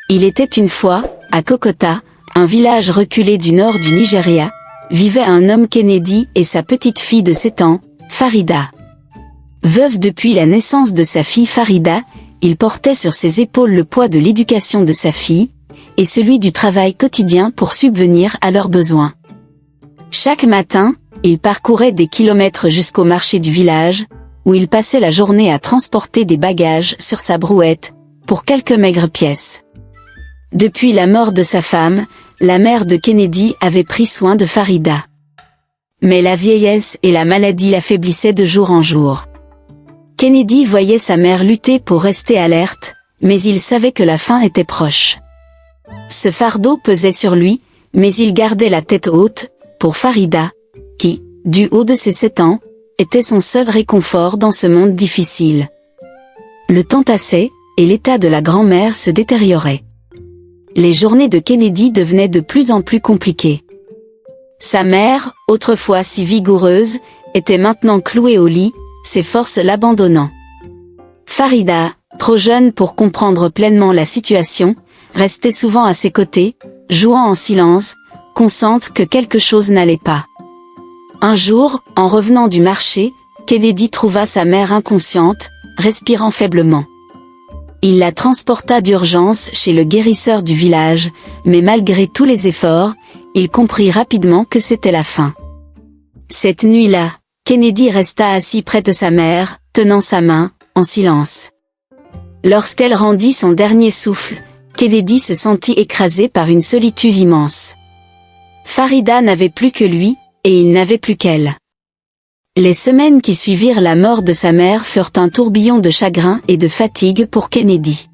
Il était une fois, à Kokota, un village reculé du nord du Nigeria, vivait un homme Kennedy et sa petite fille de 7 ans, Farida. Veuve depuis la naissance de sa fille Farida, il portait sur ses épaules le poids de l'éducation de sa fille, et celui du travail quotidien pour subvenir à leurs besoins. Chaque matin, il parcourait des kilomètres jusqu'au marché du village, où il passait la journée à transporter des bagages sur sa brouette, pour quelques maigres pièces. Depuis la mort de sa femme, la mère de Kennedy avait pris soin de Farida. Mais la vieillesse et la maladie l'affaiblissaient de jour en jour. Kennedy voyait sa mère lutter pour rester alerte, mais il savait que la fin était proche. Ce fardeau pesait sur lui, mais il gardait la tête haute, pour Farida, qui, du haut de ses 7 ans, était son seul réconfort dans ce monde difficile. Le temps passait, et l'état de la grand-mère se détériorait. Les journées de Kennedy devenaient de plus en plus compliquées. Sa mère, autrefois si vigoureuse, était maintenant clouée au lit, ses forces l'abandonnant. Farida, trop jeune pour comprendre pleinement la situation, restait souvent à ses côtés, jouant en silence, consciente que quelque chose n'allait pas. Un jour, en revenant du marché, Kennedy trouva sa mère inconsciente, respirant faiblement. Il la transporta d'urgence chez le guérisseur du village, mais malgré tous les efforts, il comprit rapidement que c'était la fin. Cette nuit-là, Kennedy resta assis près de sa mère, tenant sa main, en silence. Lorsqu'elle rendit son dernier souffle, Kennedy se sentit écrasé par une solitude immense. Farida n'avait plus que lui, et il n'avait plus qu'elle. Les semaines qui suivirent la mort de sa mère furent un tourbillon de chagrin et de fatigue pour Kennedy.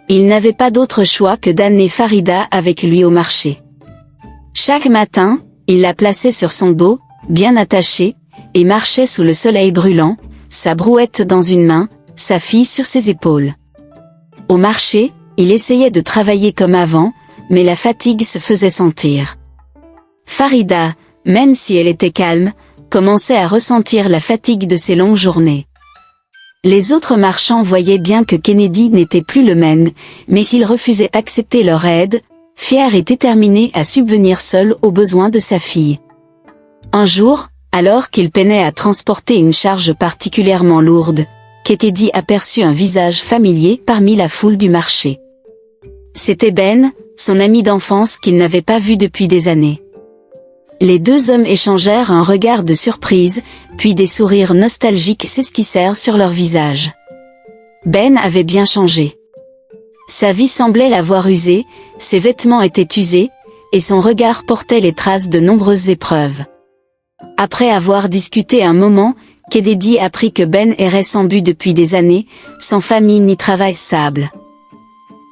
Il n'avait pas d'autre choix que d'amener Farida avec lui au marché. Chaque matin, il la plaçait sur son dos, bien attachée, et marchait sous le soleil brûlant, sa brouette dans une main, sa fille sur ses épaules. Au marché, il essayait de travailler comme avant, mais la fatigue se faisait sentir. Farida, même si elle était calme, commençait à ressentir la fatigue de ces longues journées. Les autres marchands voyaient bien que Kennedy n'était plus le même, mais il refusait d'accepter leur aide, fier et déterminé à subvenir seul aux besoins de sa fille. Un jour, alors qu'il peinait à transporter une charge particulièrement lourde, Kennedy aperçut un visage familier parmi la foule du marché. C'était Ben, son ami d'enfance qu'il n'avait pas vu depuis des années. Les deux hommes échangèrent un regard de surprise, puis des sourires nostalgiques s'esquissèrent sur leurs visages. Ben avait bien changé. Sa vie semblait l'avoir usé, ses vêtements étaient usés, et son regard portait les traces de nombreuses épreuves. Après avoir discuté un moment, Kennedy apprit que Ben errait sans but depuis des années, sans famille ni travail stable.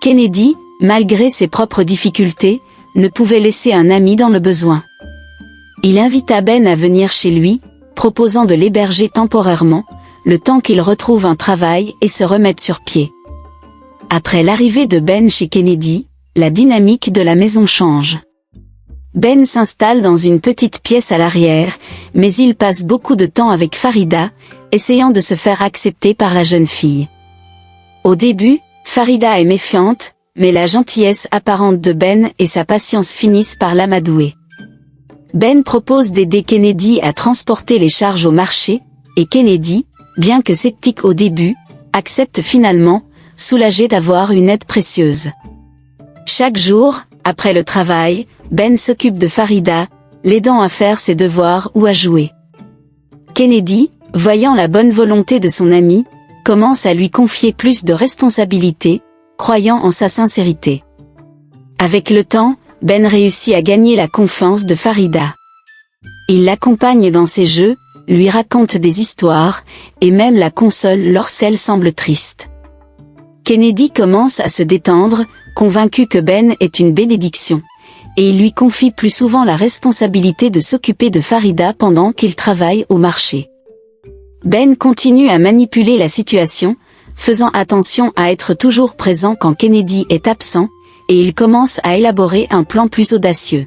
Kennedy, malgré ses propres difficultés, ne pouvait laisser un ami dans le besoin. Il invita Ben à venir chez lui, proposant de l'héberger temporairement, le temps qu'il retrouve un travail et se remette sur pied. Après l'arrivée de Ben chez Kennedy, la dynamique de la maison change. Ben s'installe dans une petite pièce à l'arrière, mais il passe beaucoup de temps avec Farida, essayant de se faire accepter par la jeune fille. Au début, Farida est méfiante, mais la gentillesse apparente de Ben et sa patience finissent par l'amadouer. Ben propose d'aider Kennedy à transporter les charges au marché, et Kennedy, bien que sceptique au début, accepte finalement, soulagé d'avoir une aide précieuse. Chaque jour, après le travail, Ben s'occupe de Farida, l'aidant à faire ses devoirs ou à jouer. Kennedy, voyant la bonne volonté de son ami, commence à lui confier plus de responsabilités, croyant en sa sincérité. Avec le temps, Ben réussit à gagner la confiance de Farida. Il l'accompagne dans ses jeux, lui raconte des histoires, et même la console lorsqu'elle semble triste. Kennedy commence à se détendre, convaincu que Ben est une bénédiction, et il lui confie plus souvent la responsabilité de s'occuper de Farida pendant qu'il travaille au marché. Ben continue à manipuler la situation, faisant attention à être toujours présent quand Kennedy est absent, et il commence à élaborer un plan plus audacieux.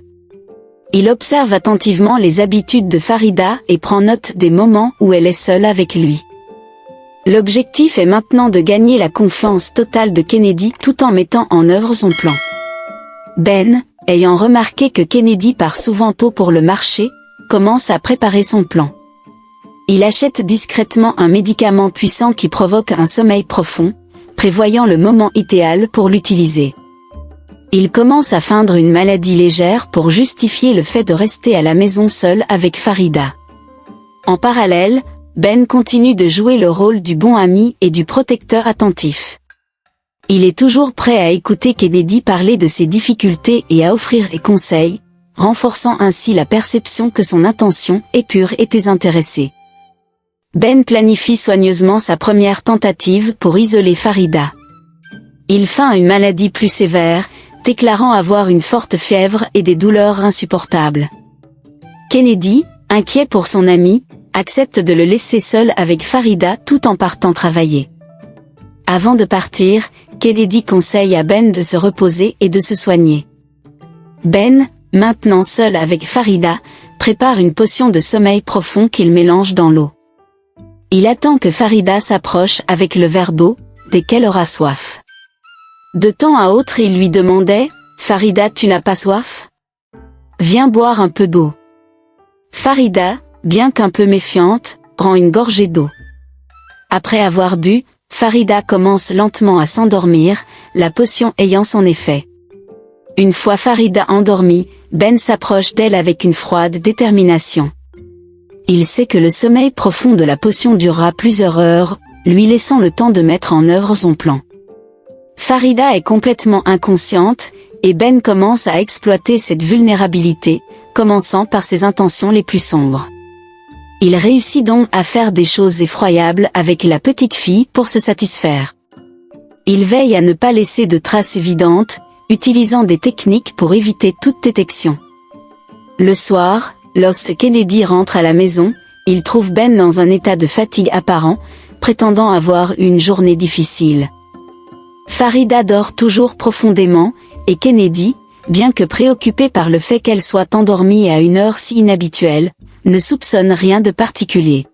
Il observe attentivement les habitudes de Farida et prend note des moments où elle est seule avec lui. L'objectif est maintenant de gagner la confiance totale de Kennedy tout en mettant en œuvre son plan. Ben, ayant remarqué que Kennedy part souvent tôt pour le marché, commence à préparer son plan. Il achète discrètement un médicament puissant qui provoque un sommeil profond, prévoyant le moment idéal pour l'utiliser. Il commence à feindre une maladie légère pour justifier le fait de rester à la maison seul avec Farida. En parallèle, Ben continue de jouer le rôle du bon ami et du protecteur attentif. Il est toujours prêt à écouter Kennedy parler de ses difficultés et à offrir des conseils, renforçant ainsi la perception que son intention est pure et désintéressée. Ben planifie soigneusement sa première tentative pour isoler Farida. Il feint une maladie plus sévère, déclarant avoir une forte fièvre et des douleurs insupportables. Kennedy, inquiet pour son ami, accepte de le laisser seul avec Farida tout en partant travailler. Avant de partir, Kennedy conseille à Ben de se reposer et de se soigner. Ben, maintenant seul avec Farida, prépare une potion de sommeil profond qu'il mélange dans l'eau. Il attend que Farida s'approche avec le verre d'eau, dès qu'elle aura soif. De temps à autre il lui demandait « Farida, tu n'as pas soif ? Viens boire un peu d'eau. » Farida, bien qu'un peu méfiante, prend une gorgée d'eau. Après avoir bu, Farida commence lentement à s'endormir, la potion ayant son effet. Une fois Farida endormie, Ben s'approche d'elle avec une froide détermination. Il sait que le sommeil profond de la potion durera plusieurs heures, lui laissant le temps de mettre en œuvre son plan. Farida est complètement inconsciente, et Ben commence à exploiter cette vulnérabilité, commençant par ses intentions les plus sombres. Il réussit donc à faire des choses effroyables avec la petite fille pour se satisfaire. Il veille à ne pas laisser de traces évidentes, utilisant des techniques pour éviter toute détection. Le soir, lorsque Kennedy rentre à la maison, il trouve Ben dans un état de fatigue apparent, prétendant avoir eu une journée difficile. Farida dort toujours profondément, et Kennedy, bien que préoccupé par le fait qu'elle soit endormie à une heure si inhabituelle, ne soupçonne rien de particulier.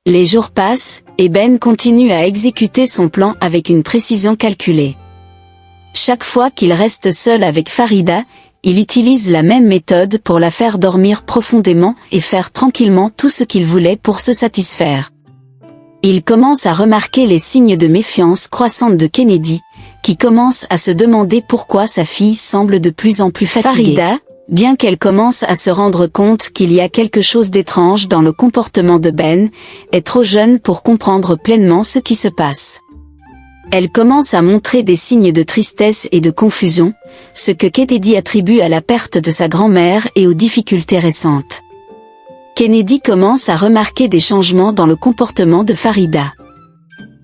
Les jours passent, et Ben continue à exécuter son plan avec une précision calculée. Chaque fois qu'il reste seul avec Farida, il utilise la même méthode pour la faire dormir profondément et faire tranquillement tout ce qu'il voulait pour se satisfaire. Il commence à remarquer les signes de méfiance croissante de Kennedy, qui commence à se demander pourquoi sa fille semble de plus en plus fatiguée. Farida, bien qu'elle commence à se rendre compte qu'il y a quelque chose d'étrange dans le comportement de Ben, est trop jeune pour comprendre pleinement ce qui se passe. Elle commence à montrer des signes de tristesse et de confusion, ce que Kennedy attribue à la perte de sa grand-mère et aux difficultés récentes. Kennedy commence à remarquer des changements dans le comportement de Farida.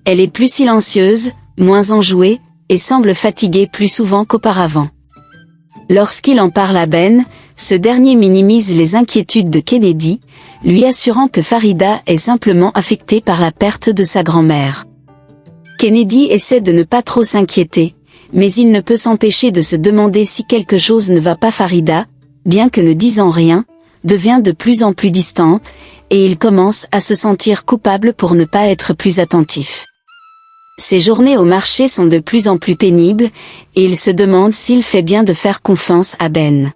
Elle est plus silencieuse, moins enjouée, et semble fatiguée plus souvent qu'auparavant. Lorsqu'il en parle à Ben, ce dernier minimise les inquiétudes de Kennedy, lui assurant que Farida est simplement affectée par la perte de sa grand-mère. Kennedy essaie de ne pas trop s'inquiéter, mais il ne peut s'empêcher de se demander si quelque chose ne va pas. Farida, bien que ne disant rien, devient de plus en plus distante, et il commence à se sentir coupable pour ne pas être plus attentif. Ses journées au marché sont de plus en plus pénibles, et il se demande s'il fait bien de faire confiance à Ben.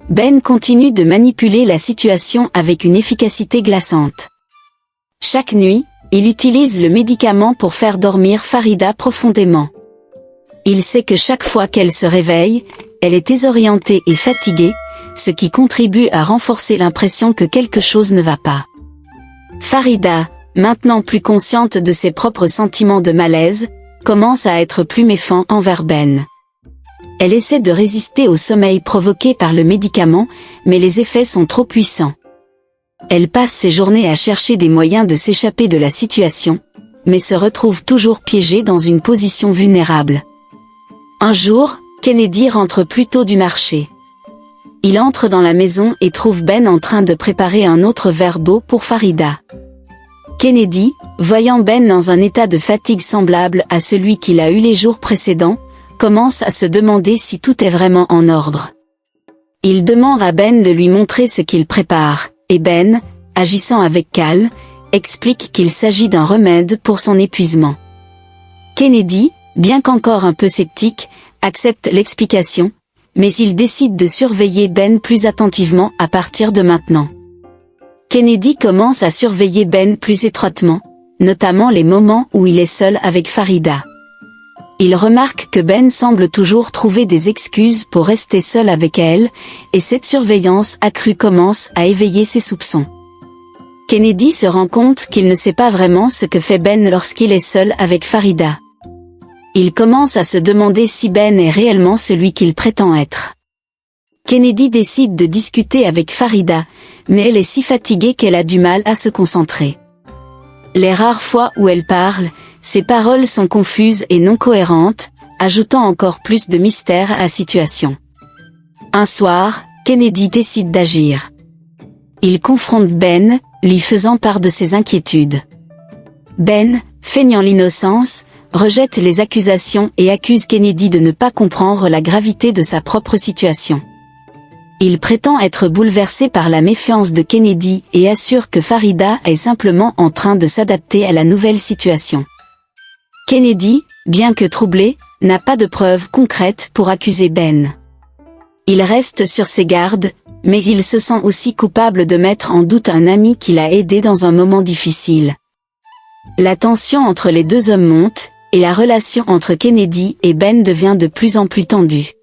Ben continue de manipuler la situation avec une efficacité glaçante. Chaque nuit, il utilise le médicament pour faire dormir Farida profondément. Il sait que chaque fois qu'elle se réveille, elle est désorientée et fatiguée, ce qui contribue à renforcer l'impression que quelque chose ne va pas. Farida, maintenant plus consciente de ses propres sentiments de malaise, commence à être plus méfiante envers Ben. Elle essaie de résister au sommeil provoqué par le médicament, mais les effets sont trop puissants. Elle passe ses journées à chercher des moyens de s'échapper de la situation, mais se retrouve toujours piégée dans une position vulnérable. Un jour, Kennedy rentre plus tôt du marché. Il entre dans la maison et trouve Ben en train de préparer un autre verre d'eau pour Farida. Kennedy, voyant Ben dans un état de fatigue semblable à celui qu'il a eu les jours précédents, commence à se demander si tout est vraiment en ordre. Il demande à Ben de lui montrer ce qu'il prépare, et Ben, agissant avec calme, explique qu'il s'agit d'un remède pour son épuisement. Kennedy, bien qu'encore un peu sceptique, accepte l'explication, mais il décide de surveiller Ben plus attentivement à partir de maintenant. Kennedy commence à surveiller Ben plus étroitement, notamment les moments où il est seul avec Farida. Il remarque que Ben semble toujours trouver des excuses pour rester seul avec elle, et cette surveillance accrue commence à éveiller ses soupçons. Kennedy se rend compte qu'il ne sait pas vraiment ce que fait Ben lorsqu'il est seul avec Farida. Il commence à se demander si Ben est réellement celui qu'il prétend être. Kennedy décide de discuter avec Farida, mais elle est si fatiguée qu'elle a du mal à se concentrer. Les rares fois où elle parle, ses paroles sont confuses et non cohérentes, ajoutant encore plus de mystère à la situation. Un soir, Kennedy décide d'agir. Il confronte Ben, lui faisant part de ses inquiétudes. Ben, feignant l'innocence, rejette les accusations et accuse Kennedy de ne pas comprendre la gravité de sa propre situation. Il prétend être bouleversé par la méfiance de Kennedy et assure que Farida est simplement en train de s'adapter à la nouvelle situation. Kennedy, bien que troublé, n'a pas de preuves concrètes pour accuser Ben. Il reste sur ses gardes, mais il se sent aussi coupable de mettre en doute un ami qui l'a aidé dans un moment difficile. La tension entre les deux hommes monte, et la relation entre Kennedy et Ben devient de plus en plus tendue.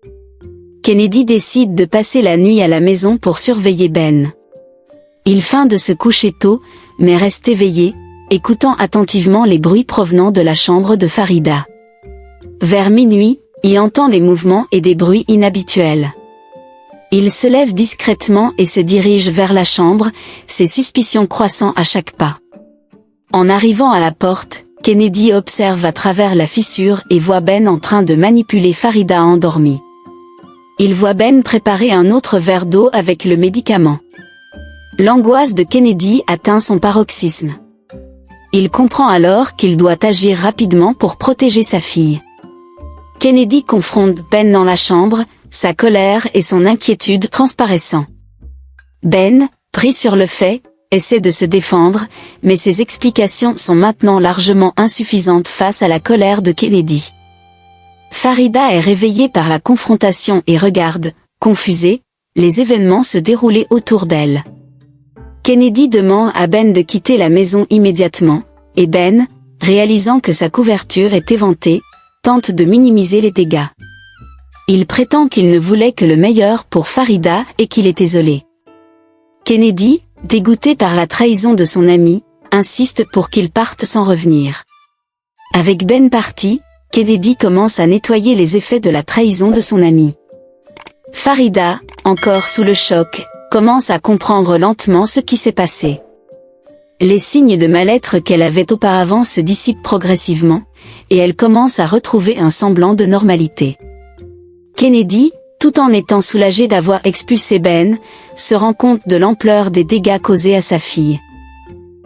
Kennedy décide de passer la nuit à la maison pour surveiller Ben. Il feint de se coucher tôt, mais reste éveillé, écoutant attentivement les bruits provenant de la chambre de Farida. Vers minuit, il entend des mouvements et des bruits inhabituels. Il se lève discrètement et se dirige vers la chambre, ses suspicions croissant à chaque pas. En arrivant à la porte, Kennedy observe à travers la fissure et voit Ben en train de manipuler Farida endormie. Il voit Ben préparer un autre verre d'eau avec le médicament. L'angoisse de Kennedy atteint son paroxysme. Il comprend alors qu'il doit agir rapidement pour protéger sa fille. Kennedy confronte Ben dans la chambre, sa colère et son inquiétude transparaissant. Ben, pris sur le fait, essaie de se défendre, mais ses explications sont maintenant largement insuffisantes face à la colère de Kennedy. Farida est réveillée par la confrontation et regarde, confusée, les événements se dérouler autour d'elle. Kennedy demande à Ben de quitter la maison immédiatement, et Ben, réalisant que sa couverture est éventée, tente de minimiser les dégâts. Il prétend qu'il ne voulait que le meilleur pour Farida et qu'il est désolé. Kennedy, dégoûté par la trahison de son ami, insiste pour qu'il parte sans revenir. Avec Ben parti, Kennedy commence à nettoyer les effets de la trahison de son ami. Farida, encore sous le choc, commence à comprendre lentement ce qui s'est passé. Les signes de mal-être qu'elle avait auparavant se dissipent progressivement, et elle commence à retrouver un semblant de normalité. Kennedy, tout en étant soulagé d'avoir expulsé Ben, se rend compte de l'ampleur des dégâts causés à sa fille.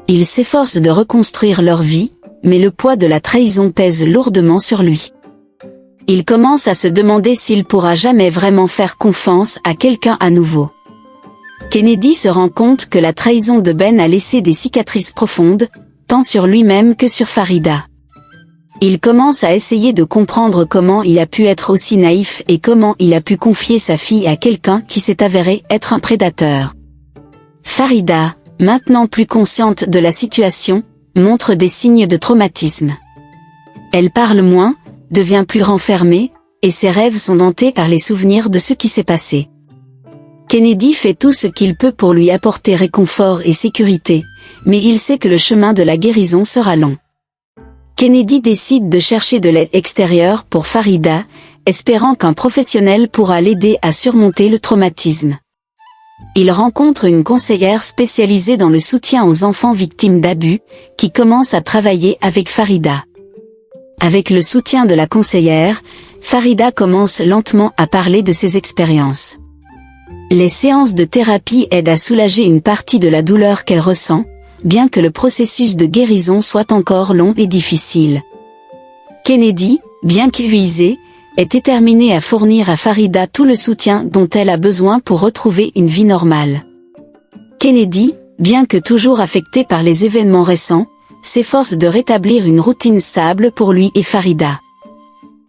Il s'efforce de reconstruire leur vie, mais le poids de la trahison pèse lourdement sur lui. Il commence à se demander s'il pourra jamais vraiment faire confiance à quelqu'un à nouveau. Kennedy se rend compte que la trahison de Ben a laissé des cicatrices profondes, tant sur lui-même que sur Farida. Il commence à essayer de comprendre comment il a pu être aussi naïf et comment il a pu confier sa fille à quelqu'un qui s'est avéré être un prédateur. Farida, maintenant plus consciente de la situation, montre des signes de traumatisme. Elle parle moins, devient plus renfermée, et ses rêves sont hantés par les souvenirs de ce qui s'est passé. Kennedy fait tout ce qu'il peut pour lui apporter réconfort et sécurité, mais il sait que le chemin de la guérison sera long. Kennedy décide de chercher de l'aide extérieure pour Farida, espérant qu'un professionnel pourra l'aider à surmonter le traumatisme. Il rencontre une conseillère spécialisée dans le soutien aux enfants victimes d'abus, qui commence à travailler avec Farida. Avec le soutien de la conseillère, Farida commence lentement à parler de ses expériences. Les séances de thérapie aident à soulager une partie de la douleur qu'elle ressent, bien que le processus de guérison soit encore long et difficile. Kennedy, bien qu'épuisée, est déterminée à fournir à Farida tout le soutien dont elle a besoin pour retrouver une vie normale. Kennedy, bien que toujours affecté par les événements récents, s'efforce de rétablir une routine stable pour lui et Farida.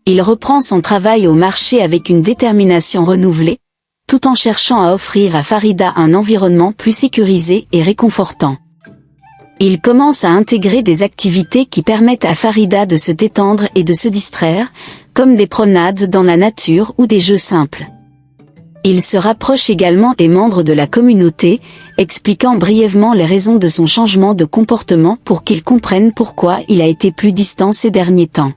Il reprend son travail au marché avec une détermination renouvelée, tout en cherchant à offrir à Farida un environnement plus sécurisé et réconfortant. Il commence à intégrer des activités qui permettent à Farida de se détendre et de se distraire, comme des promenades dans la nature ou des jeux simples. Il se rapproche également des membres de la communauté, expliquant brièvement les raisons de son changement de comportement pour qu'ils comprennent pourquoi il a été plus distant ces derniers temps.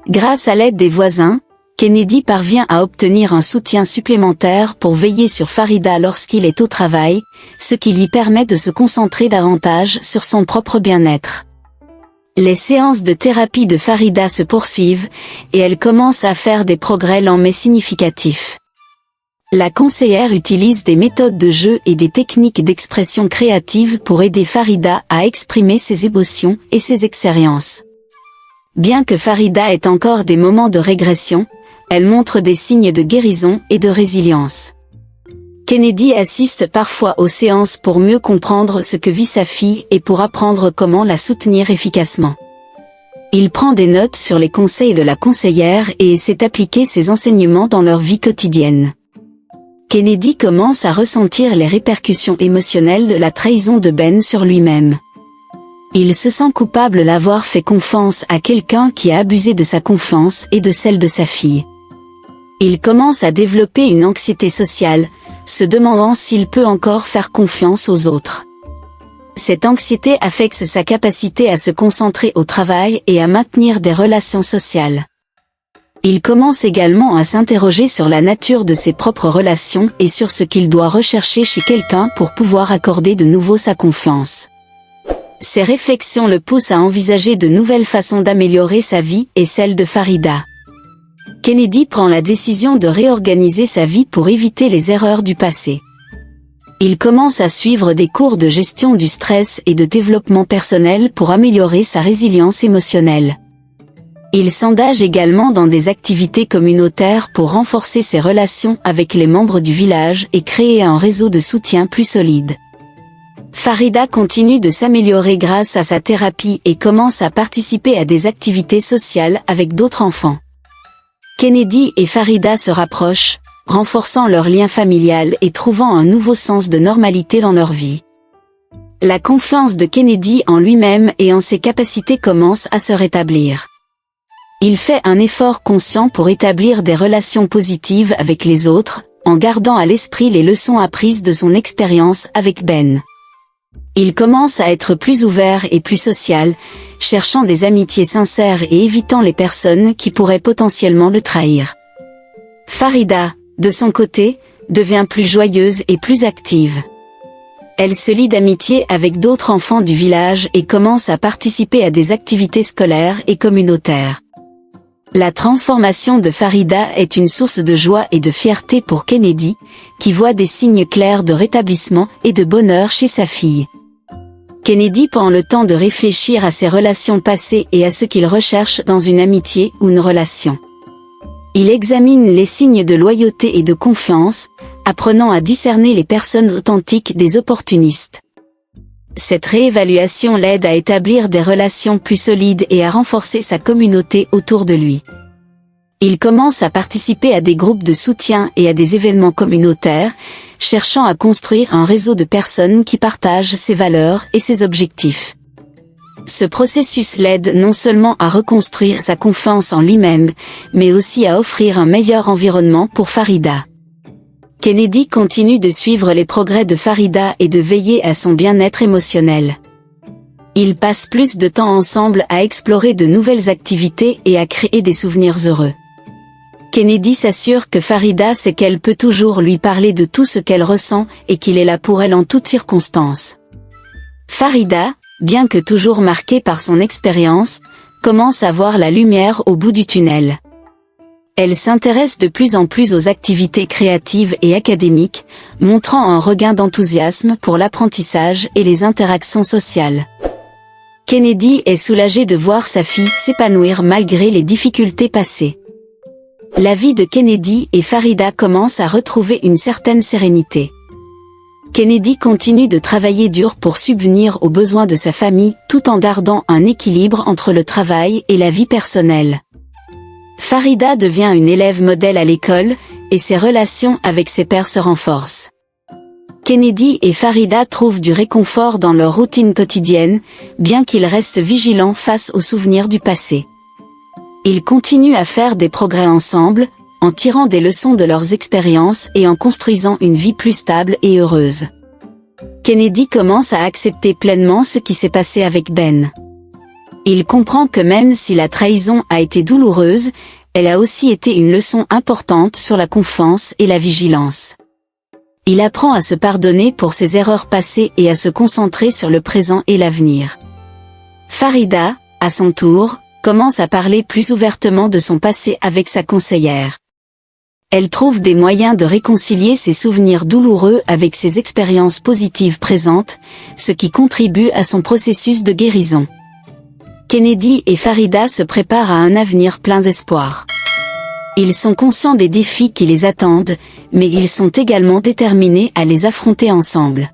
Grâce à l'aide des voisins, Kennedy parvient à obtenir un soutien supplémentaire pour veiller sur Farida lorsqu'il est au travail, ce qui lui permet de se concentrer davantage sur son propre bien-être. Les séances de thérapie de Farida se poursuivent, et elle commence à faire des progrès lents mais significatifs. La conseillère utilise des méthodes de jeu et des techniques d'expression créative pour aider Farida à exprimer ses émotions et ses expériences. Bien que Farida ait encore des moments de régression, elle montre des signes de guérison et de résilience. Kennedy assiste parfois aux séances pour mieux comprendre ce que vit sa fille et pour apprendre comment la soutenir efficacement. Il prend des notes sur les conseils de la conseillère et essaie d'appliquer ses enseignements dans leur vie quotidienne. Kennedy commence à ressentir les répercussions émotionnelles de la trahison de Ben sur lui-même. Il se sent coupable d'avoir fait confiance à quelqu'un qui a abusé de sa confiance et de celle de sa fille. Il commence à développer une anxiété sociale, se demandant s'il peut encore faire confiance aux autres. Cette anxiété affecte sa capacité à se concentrer au travail et à maintenir des relations sociales. Il commence également à s'interroger sur la nature de ses propres relations et sur ce qu'il doit rechercher chez quelqu'un pour pouvoir accorder de nouveau sa confiance. Ces réflexions le poussent à envisager de nouvelles façons d'améliorer sa vie et celle de Farida. Kennedy prend la décision de réorganiser sa vie pour éviter les erreurs du passé. Il commence à suivre des cours de gestion du stress et de développement personnel pour améliorer sa résilience émotionnelle. Il s'engage également dans des activités communautaires pour renforcer ses relations avec les membres du village et créer un réseau de soutien plus solide. Farida continue de s'améliorer grâce à sa thérapie et commence à participer à des activités sociales avec d'autres enfants. Kennedy et Farida se rapprochent, renforçant leur lien familial et trouvant un nouveau sens de normalité dans leur vie. La confiance de Kennedy en lui-même et en ses capacités commence à se rétablir. Il fait un effort conscient pour établir des relations positives avec les autres, en gardant à l'esprit les leçons apprises de son expérience avec Ben. Il commence à être plus ouvert et plus social, cherchant des amitiés sincères et évitant les personnes qui pourraient potentiellement le trahir. Farida, de son côté, devient plus joyeuse et plus active. Elle se lie d'amitié avec d'autres enfants du village et commence à participer à des activités scolaires et communautaires. La transformation de Farida est une source de joie et de fierté pour Kennedy, qui voit des signes clairs de rétablissement et de bonheur chez sa fille. Kennedy prend le temps de réfléchir à ses relations passées et à ce qu'il recherche dans une amitié ou une relation. Il examine les signes de loyauté et de confiance, apprenant à discerner les personnes authentiques des opportunistes. Cette réévaluation l'aide à établir des relations plus solides et à renforcer sa communauté autour de lui. Il commence à participer à des groupes de soutien et à des événements communautaires, cherchant à construire un réseau de personnes qui partagent ses valeurs et ses objectifs. Ce processus l'aide non seulement à reconstruire sa confiance en lui-même, mais aussi à offrir un meilleur environnement pour Farida. Kennedy continue de suivre les progrès de Farida et de veiller à son bien-être émotionnel. Ils passent plus de temps ensemble à explorer de nouvelles activités et à créer des souvenirs heureux. Kennedy s'assure que Farida sait qu'elle peut toujours lui parler de tout ce qu'elle ressent et qu'il est là pour elle en toutes circonstances. Farida, bien que toujours marquée par son expérience, commence à voir la lumière au bout du tunnel. Elle s'intéresse de plus en plus aux activités créatives et académiques, montrant un regain d'enthousiasme pour l'apprentissage et les interactions sociales. Kennedy est soulagée de voir sa fille s'épanouir malgré les difficultés passées. La vie de Kennedy et Farida commence à retrouver une certaine sérénité. Kennedy continue de travailler dur pour subvenir aux besoins de sa famille tout en gardant un équilibre entre le travail et la vie personnelle. Farida devient une élève modèle à l'école, et ses relations avec ses pairs se renforcent. Kennedy et Farida trouvent du réconfort dans leur routine quotidienne, bien qu'ils restent vigilants face aux souvenirs du passé. Ils continuent à faire des progrès ensemble, en tirant des leçons de leurs expériences et en construisant une vie plus stable et heureuse. Kennedy commence à accepter pleinement ce qui s'est passé avec Ben. Il comprend que même si la trahison a été douloureuse, elle a aussi été une leçon importante sur la confiance et la vigilance. Il apprend à se pardonner pour ses erreurs passées et à se concentrer sur le présent et l'avenir. Farida, à son tour, commence à parler plus ouvertement de son passé avec sa conseillère. Elle trouve des moyens de réconcilier ses souvenirs douloureux avec ses expériences positives présentes, ce qui contribue à son processus de guérison. Kennedy et Farida se préparent à un avenir plein d'espoir. Ils sont conscients des défis qui les attendent, mais ils sont également déterminés à les affronter ensemble.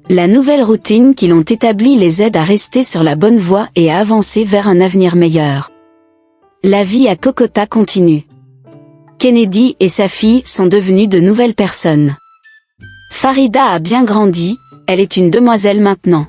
La nouvelle routine qu'ils ont établie les aide à rester sur la bonne voie et à avancer vers un avenir meilleur. La vie à Kokota continue. Kennedy et sa fille sont devenues de nouvelles personnes. Farida a bien grandi, elle est une demoiselle maintenant.